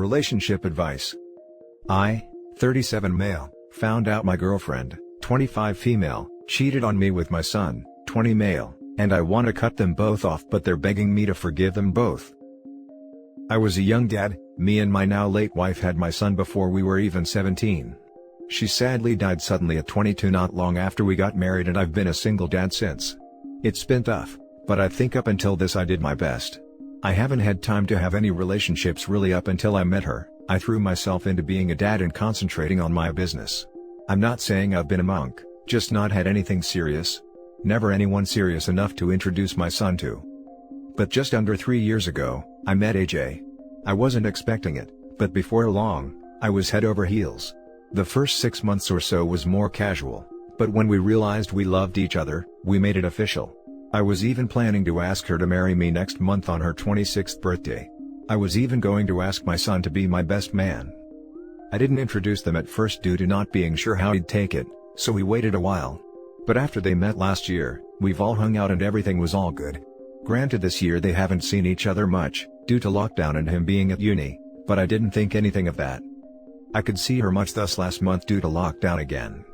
Relationship advice. I, 37 male, found out my girlfriend, 25 female, cheated on me with my son, 20 male, and I want to cut them both off, but they're begging me to forgive them both. I was a young dad. Me and my now late wife had my son before we were even 17. She sadly died suddenly at 22 not long after we got married, and I've been a single dad since. It's been tough, but I think up until this I did my best. I haven't had time to have any relationships really up until I met her. I threw myself into being a dad and concentrating on my business. I'm not saying I've been a monk, just not had anything serious. Never anyone serious enough to introduce my son to. But just under 3 years ago, I met AJ. I wasn't expecting it, but before long, I was head over heels. The first 6 months or so was more casual, but when we realized we loved each other, we made it official. I was even planning to ask her to marry me next month on her 26th birthday. I was even going to ask my son to be my best man. I didn't introduce them at first due to not being sure how he'd take it, so we waited a while. But after they met last year, we've all hung out and everything was all good. Granted, this year they haven't seen each other much, due to lockdown and him being at uni, but I didn't think anything of that. I could see her much thus last month due to lockdown again.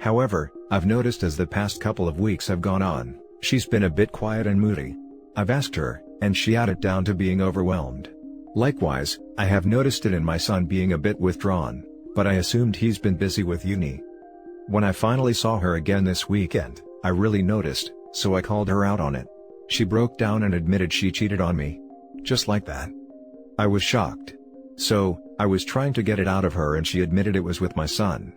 However, I've noticed as the past couple of weeks have gone on, she's been a bit quiet and moody. I've asked her, and she added down to being overwhelmed. Likewise, I have noticed it in my son being a bit withdrawn, but I assumed he's been busy with uni. When I finally saw her again this weekend, I really noticed, so I called her out on it. She broke down and admitted she cheated on me. Just like that. I was shocked. So, I was trying to get it out of her and she admitted it was with my son.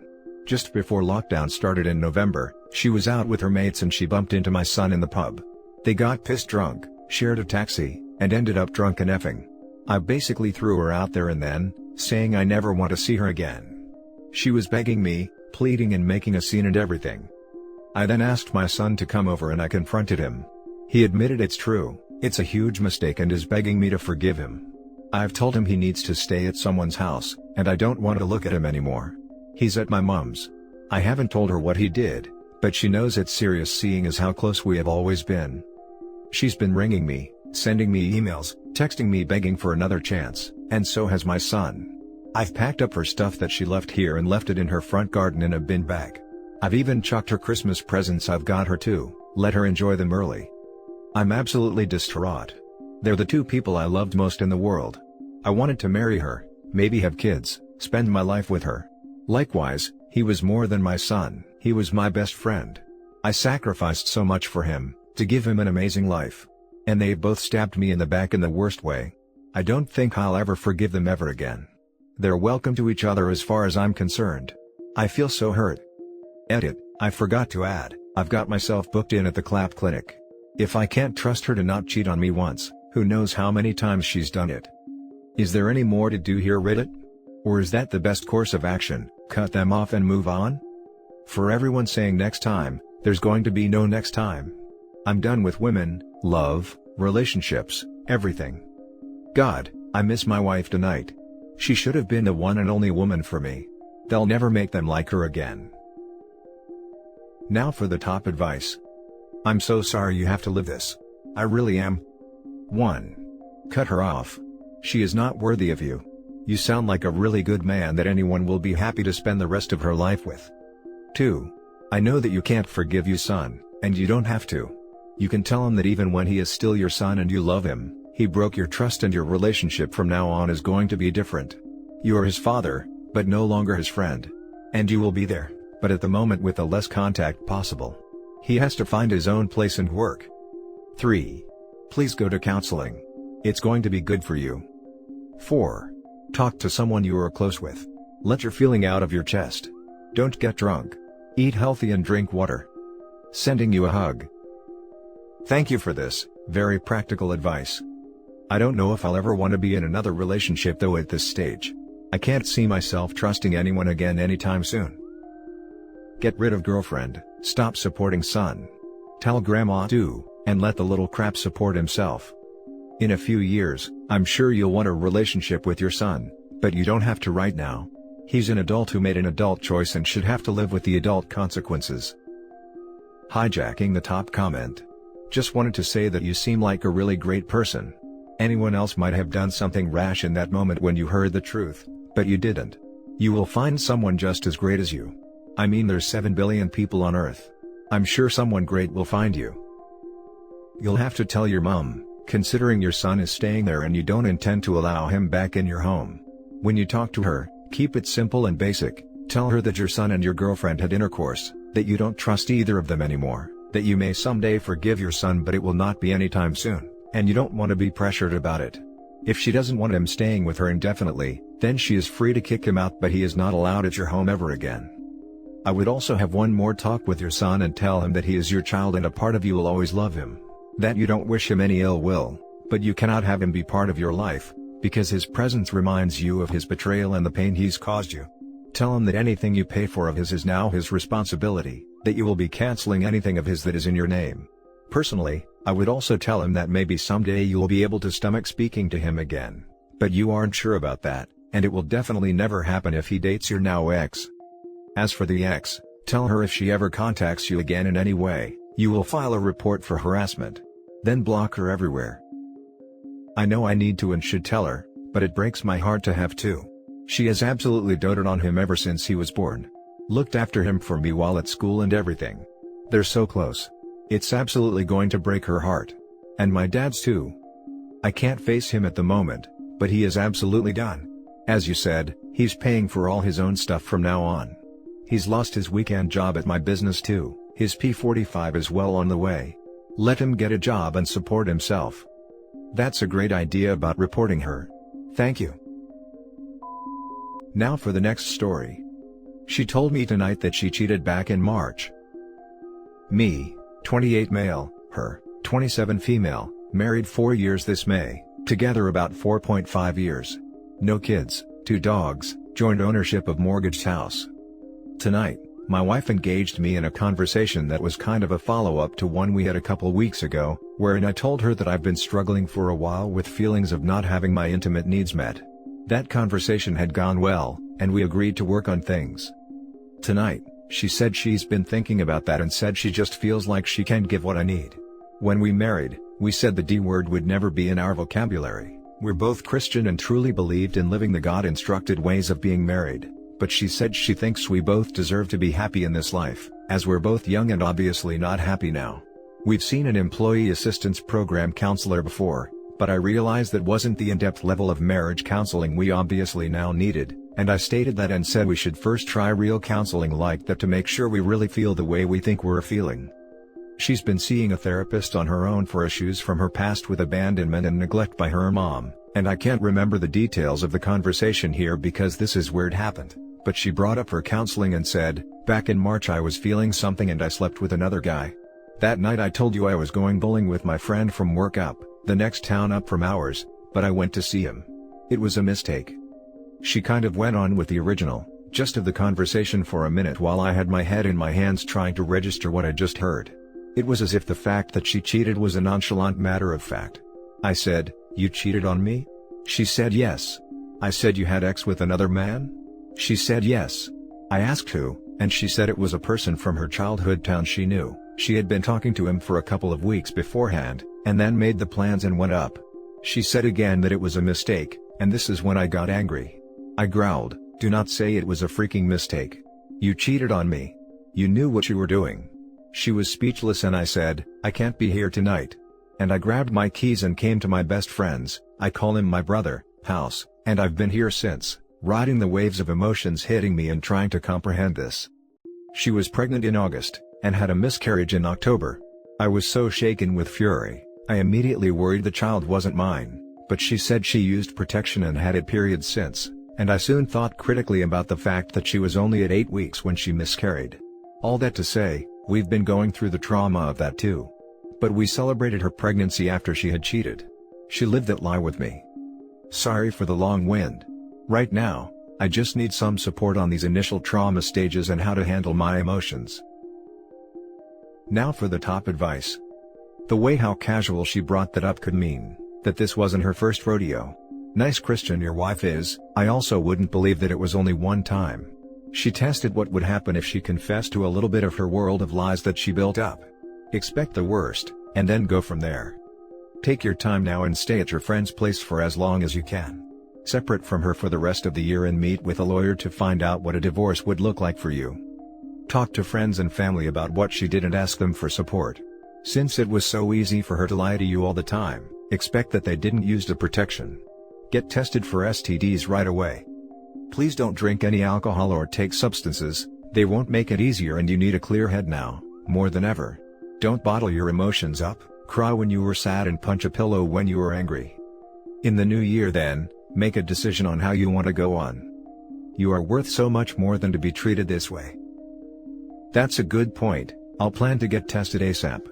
Just before lockdown started in November, she was out with her mates and she bumped into my son in the pub. They got pissed drunk, shared a taxi, and ended up drunk and effing. I basically threw her out there and then, saying I never want to see her again. She was begging me, pleading and making a scene and everything. I then asked my son to come over and I confronted him. He admitted it's true, it's a huge mistake and is begging me to forgive him. I've told him he needs to stay at someone's house, and I don't want to look at him anymore. He's at my mom's. I haven't told her what he did, but she knows it's serious seeing as how close we have always been. She's been ringing me, sending me emails, texting me begging for another chance, and so has my son. I've packed up her stuff that she left here and left it in her front garden in a bin bag. I've even chucked her Christmas presents I've got her too, let her enjoy them early. I'm absolutely distraught. They're the two people I loved most in the world. I wanted to marry her, maybe have kids, spend my life with her. Likewise, he was more than my son, he was my best friend. I sacrificed so much for him, to give him an amazing life. And they've both stabbed me in the back in the worst way. I don't think I'll ever forgive them ever again. They're welcome to each other as far as I'm concerned. I feel so hurt. Edit, I forgot to add, I've got myself booked in at the Clap Clinic. If I can't trust her to not cheat on me once, who knows how many times she's done it. Is there any more to do here, Reddit? Or is that the best course of action, cut them off and move on? For everyone saying next time, there's going to be no next time. I'm done with women, love, relationships, everything. God, I miss my wife tonight. She should have been the one and only woman for me. They'll never make them like her again. Now for the top advice. I'm so sorry you have to live this. I really am. 1. Cut her off. She is not worthy of you. You sound like a really good man that anyone will be happy to spend the rest of her life with. 2. I know that you can't forgive your son, and you don't have to. You can tell him that even when he is still your son and you love him, he broke your trust and your relationship from now on is going to be different. You are his father, but no longer his friend. And you will be there, but at the moment with the less contact possible. He has to find his own place and work. 3. Please go to counseling. It's going to be good for you. 4. Talk to someone you are close with. Let your feeling out of your chest. Don't get drunk. Eat healthy and drink water. Sending you a hug. Thank you for this, very practical advice. I don't know if I'll ever want to be in another relationship though at this stage. I can't see myself trusting anyone again anytime soon. Get rid of girlfriend, stop supporting son. Tell grandma to, and let the little crap support himself. In a few years, I'm sure you'll want a relationship with your son, but you don't have to right now. He's an adult who made an adult choice and should have to live with the adult consequences. Hijacking the top comment. Just wanted to say that you seem like a really great person. Anyone else might have done something rash in that moment when you heard the truth, but you didn't. You will find someone just as great as you. I mean, there's 7 billion people on Earth. I'm sure someone great will find you. You'll have to tell your mom, considering your son is staying there and you don't intend to allow him back in your home. When you talk to her, keep it simple and basic. Tell her that your son and your girlfriend had intercourse, that you don't trust either of them anymore, that you may someday forgive your son but it will not be anytime soon, and you don't want to be pressured about it. If she doesn't want him staying with her indefinitely, then she is free to kick him out, but he is not allowed at your home ever again. I would also have one more talk with your son and tell him that he is your child and a part of you will always love him. That you don't wish him any ill will, but you cannot have him be part of your life, because his presence reminds you of his betrayal and the pain he's caused you. Tell him that anything you pay for of his is now his responsibility, that you will be canceling anything of his that is in your name. Personally, I would also tell him that maybe someday you will be able to stomach speaking to him again, but you aren't sure about that, and it will definitely never happen if he dates your now ex. As for the ex, tell her if she ever contacts you again in any way, you will file a report for harassment. Then block her everywhere. I know I need to and should tell her, but it breaks my heart to have to. She has absolutely doted on him ever since he was born. Looked after him for me while at school and everything. They're so close. It's absolutely going to break her heart. And my dad's too. I can't face him at the moment, but he is absolutely done. As you said, he's paying for all his own stuff from now on. He's lost his weekend job at my business too, his P45 is well on the way. Let him get a job and support himself. That's a great idea about reporting her. Thank you. Now for the next story. She told me tonight that she cheated back in March. Me, 28 male, her, 27 female, married 4 years this May, together about 4.5 years. No kids, 2 dogs, joint ownership of mortgaged house. Tonight, my wife engaged me in a conversation that was kind of a follow-up to one we had a couple weeks ago, wherein I told her that I've been struggling for a while with feelings of not having my intimate needs met. That conversation had gone well, and we agreed to work on things. Tonight, she said she's been thinking about that and said she just feels like she can't give what I need. When we married, we said the D word would never be in our vocabulary. We're both Christian and truly believed in living the God-instructed ways of being married, but she said she thinks we both deserve to be happy in this life, as we're both young and obviously not happy now. We've seen an employee assistance program counselor before, but I realized that wasn't the in-depth level of marriage counseling we obviously now needed, and I stated that and said we should first try real counseling like that to make sure we really feel the way we think we're feeling. She's been seeing a therapist on her own for issues from her past with abandonment and neglect by her mom, and I can't remember the details of the conversation here because this is where it happened, but she brought up her counseling and said, "Back in March I was feeling something and I slept with another guy. That night I told you I was going bowling with my friend from work up the next town up from ours, but I went to see him. It was a mistake." She kind of went on with the original, just of the conversation for a minute while I had my head in my hands trying to register what I just heard. It was as if the fact that she cheated was a nonchalant matter of fact. I said, "You cheated on me?" She said yes. I said, "You had sex with another man?" She said yes. I asked who, and she said it was a person from her childhood town she knew. She had been talking to him for a couple of weeks beforehand, and then made the plans and went up. She said again that it was a mistake, and this is when I got angry. I growled, "Do not say it was a freaking mistake. You cheated on me. You knew what you were doing." She was speechless and I said, "I can't be here tonight." And I grabbed my keys and came to my best friend's, I call him my brother, house, and I've been here since, riding the waves of emotions hitting me and trying to comprehend this. She was pregnant in August, and had a miscarriage in October. I was so shaken with fury, I immediately worried the child wasn't mine, but she said she used protection and had it periods since, and I soon thought critically about the fact that she was only at 8 weeks when she miscarried. All that to say, we've been going through the trauma of that too. But we celebrated her pregnancy after she had cheated. She lived that lie with me. Sorry for the long wind. Right now, I just need some support on these initial trauma stages and how to handle my emotions. Now for the top advice. The way how casual she brought that up could mean that this wasn't her first rodeo. Nice Christian your wife is. I also wouldn't believe that it was only one time. She tested what would happen if she confessed to a little bit of her world of lies that she built up. Expect the worst, and then go from there. Take your time now and stay at your friend's place for as long as you can. Separate from her for the rest of the year and meet with a lawyer to find out what a divorce would look like for you. Talk to friends and family about what she did and ask them for support. Since it was so easy for her to lie to you all the time, expect that they didn't use the protection. Get tested for STDs right away. Please don't drink any alcohol or take substances, they won't make it easier and you need a clear head now, more than ever. Don't bottle your emotions up, cry when you were sad and punch a pillow when you were angry. In the new year then, make a decision on how you want to go on. You are worth so much more than to be treated this way. That's a good point, I'll plan to get tested ASAP.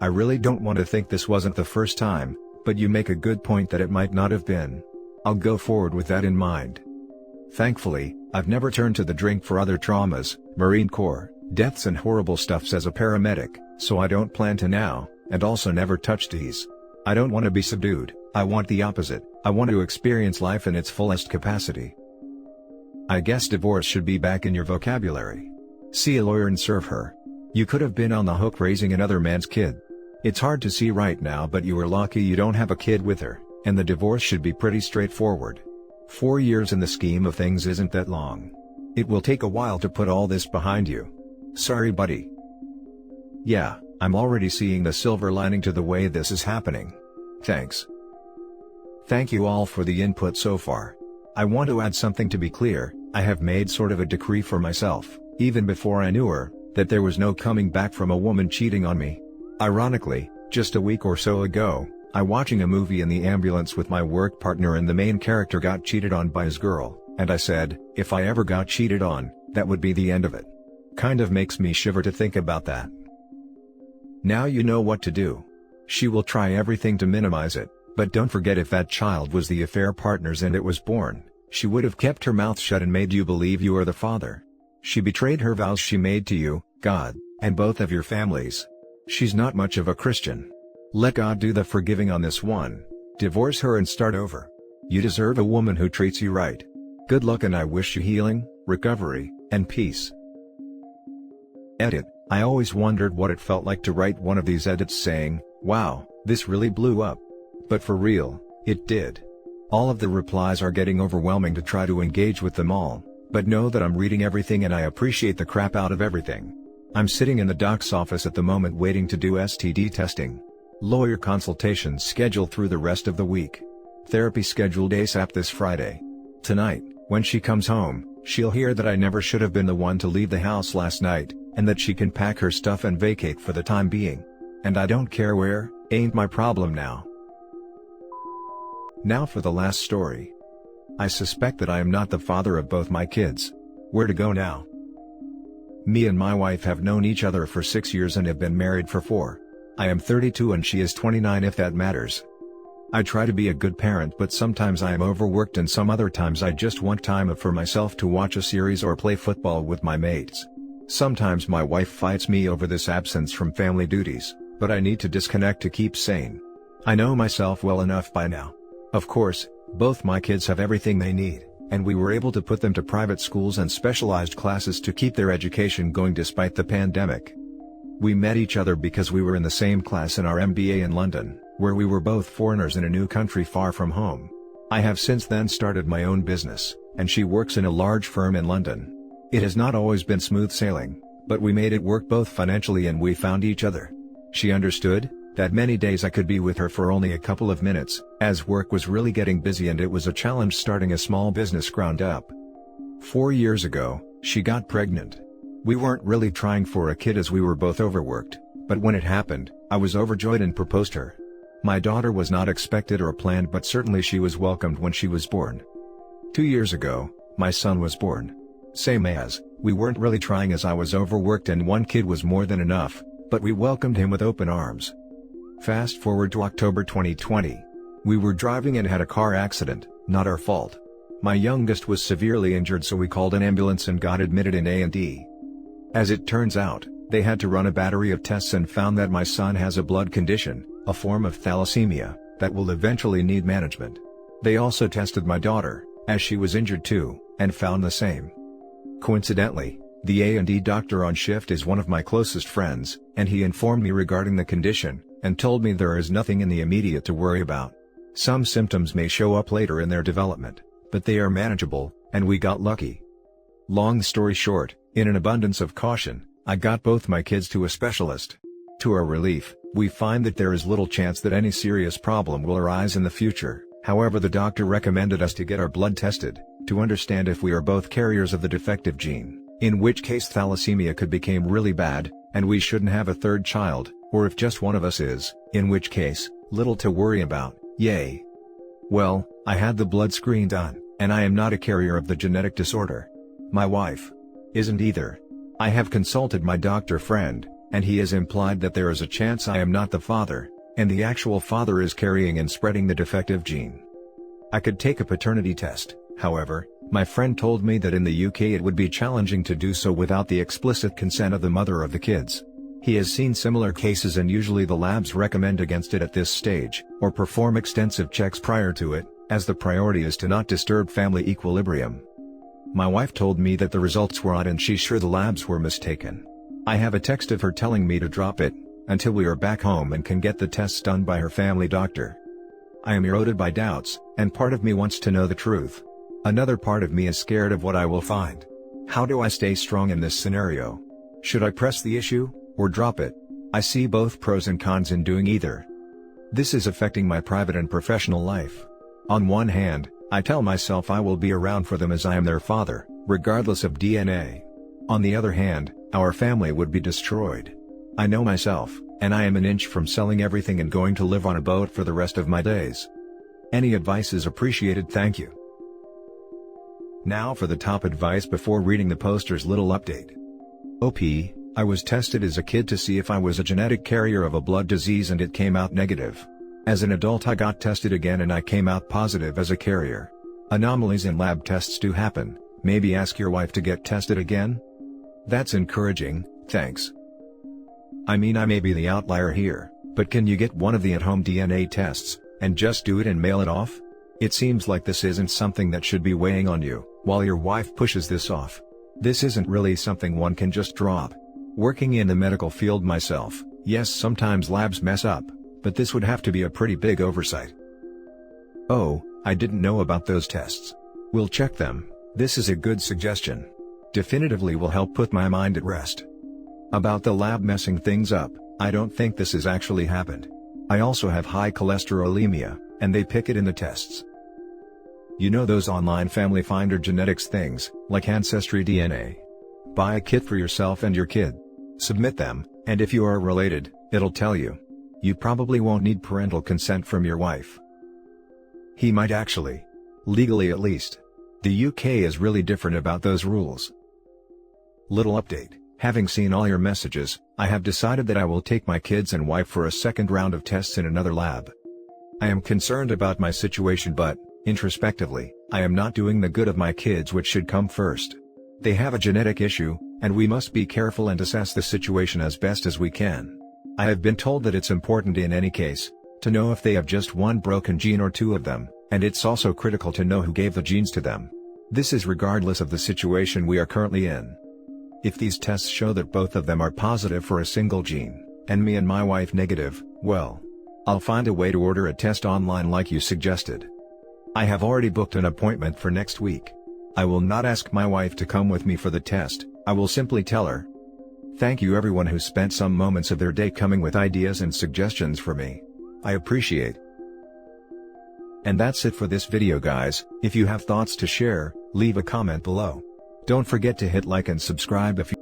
I really don't want to think this wasn't the first time, but you make a good point that it might not have been. I'll go forward with that in mind. Thankfully, I've never turned to the drink for other traumas, Marine Corps, deaths and horrible stuffs as a paramedic, so I don't plan to now, and also never touched these. I don't want to be subdued, I want the opposite, I want to experience life in its fullest capacity. I guess divorce should be back in your vocabulary. See a lawyer and serve her. You could have been on the hook raising another man's kid. It's hard to see right now, but you were lucky you don't have a kid with her, and the divorce should be pretty straightforward. 4 years in the scheme of things isn't that long. It will take a while to put all this behind you. Sorry buddy. Yeah, I'm already seeing the silver lining to the way this is happening. Thanks. Thank you all for the input so far. I want to add something to be clear, I have made sort of a decree for myself, even before I knew her, that there was no coming back from a woman cheating on me. Ironically, just a week or so ago, I watching a movie in the ambulance with my work partner and the main character got cheated on by his girl, and I said, if I ever got cheated on, that would be the end of it. Kind of makes me shiver to think about that. Now you know what to do. She will try everything to minimize it, but don't forget if that child was the affair partner's and it was born, she would have kept her mouth shut and made you believe you are the father. She betrayed her vows she made to you, God, and both of your families. She's not much of a Christian. Let God do the forgiving on this one. Divorce her and start over. You deserve a woman who treats you right. Good luck and I wish you healing, recovery, and peace. Edit. I always wondered what it felt like to write one of these edits saying, wow, this really blew up. But for real, it did. All of the replies are getting overwhelming to try to engage with them all, but know that I'm reading everything and I appreciate the crap out of everything. I'm sitting in the doc's office at the moment waiting to do STD testing. Lawyer consultations scheduled through the rest of the week. Therapy scheduled ASAP this Friday. Tonight, when she comes home, she'll hear that I never should have been the one to leave the house last night, and that she can pack her stuff and vacate for the time being. And I don't care where, ain't my problem now. Now for the last story. I suspect that I am not the father of both my kids. Where to go now? Me and my wife have known each other for 6 years and have been married for 4. I am 32 and she is 29 if that matters. I try to be a good parent but sometimes I am overworked and some other times I just want time for myself to watch a series or play football with my mates. Sometimes my wife fights me over this absence from family duties, but I need to disconnect to keep sane. I know myself well enough by now. Of course, both my kids have everything they need, and we were able to put them to private schools and specialized classes to keep their education going despite the pandemic. We met each other because we were in the same class in our MBA in London, where we were both foreigners in a new country far from home. I have since then started my own business, and she works in a large firm in London. It has not always been smooth sailing, but we made it work both financially and we found each other. She understood that many days I could be with her for only a couple of minutes, as work was really getting busy and it was a challenge starting a small business ground up. 4 years ago, she got pregnant. We weren't really trying for a kid as we were both overworked, but when it happened, I was overjoyed and proposed her. My daughter was not expected or planned but certainly she was welcomed when she was born. 2 years ago, my son was born. Same as, we weren't really trying as I was overworked and one kid was more than enough, but we welcomed him with open arms. Fast forward to October 2020. We were driving and had a car accident, not our fault. My youngest was severely injured so we called an ambulance and got admitted in A&E. As it turns out, they had to run a battery of tests and found that my son has a blood condition, a form of thalassemia, that will eventually need management. They also tested my daughter, as she was injured too, and found the same. Coincidentally, the A&E doctor on shift is one of my closest friends, and he informed me regarding the condition, and told me there is nothing in the immediate to worry about. Some symptoms may show up later in their development, but they are manageable, and we got lucky. Long story short, in an abundance of caution, I got both my kids to a specialist. To our relief, we find that there is little chance that any serious problem will arise in the future. However, the doctor recommended us to get our blood tested, to understand if we are both carriers of the defective gene, in which case thalassemia could become really bad, and we shouldn't have a third child, or if just one of us is, in which case, little to worry about, yay. Well, I had the blood screen done, and I am not a carrier of the genetic disorder. My wife isn't either. I have consulted my doctor friend, and he has implied that there is a chance I am not the father, and the actual father is carrying and spreading the defective gene. I could take a paternity test, however, my friend told me that in the UK it would be challenging to do so without the explicit consent of the mother of the kids. He has seen similar cases and usually the labs recommend against it at this stage, or perform extensive checks prior to it, as the priority is to not disturb family equilibrium. My wife told me that the results were odd and she's sure the labs were mistaken. I have a text of her telling me to drop it, until we are back home and can get the tests done by her family doctor. I am eroded by doubts, and part of me wants to know the truth. Another part of me is scared of what I will find. How do I stay strong in this scenario? Should I press the issue, or drop it? I see both pros and cons in doing either. This is affecting my private and professional life. On one hand, I tell myself I will be around for them as I am their father, regardless of DNA. On the other hand, our family would be destroyed. I know myself, and I am an inch from selling everything and going to live on a boat for the rest of my days. Any advice is appreciated, thank you. Now for the top advice before reading the poster's little update. OP, I was tested as a kid to see if I was a genetic carrier of a blood disease and it came out negative. As an adult I got tested again and I came out positive as a carrier. Anomalies in lab tests do happen, maybe ask your wife to get tested again? That's encouraging, thanks. I mean, I may be the outlier here, but can you get one of the at-home DNA tests, and just do it and mail it off? It seems like this isn't something that should be weighing on you, while your wife pushes this off. This isn't really something one can just drop. Working in the medical field myself, yes, sometimes labs mess up, but this would have to be a pretty big oversight. Oh, I didn't know about those tests. We'll check them. This is a good suggestion. Definitively will help put my mind at rest. About the lab messing things up, I don't think this has actually happened. I also have high cholesterolemia, and they pick it in the tests. You know those online family finder genetics things, like Ancestry DNA? Buy a kit for yourself and your kid. Submit them, and if you are related, it'll tell you. You probably won't need parental consent from your wife. He might actually. Legally at least. The UK is really different about those rules. Little update. Having seen all your messages, I have decided that I will take my kids and wife for a second round of tests in another lab. I am concerned about my situation, but, introspectively, I am not doing the good of my kids, which should come first. They have a genetic issue, and we must be careful and assess the situation as best as we can. I have been told that it's important in any case, to know if they have just one broken gene or two of them, and it's also critical to know who gave the genes to them. This is regardless of the situation we are currently in. If these tests show that both of them are positive for a single gene, and me and my wife negative, well, I'll find a way to order a test online like you suggested. I have already booked an appointment for next week. I will not ask my wife to come with me for the test, I will simply tell her. Thank you everyone who spent some moments of their day coming with ideas and suggestions for me. I appreciate. And that's it for this video, guys. If you have thoughts to share, leave a comment below. Don't forget to hit like and subscribe if you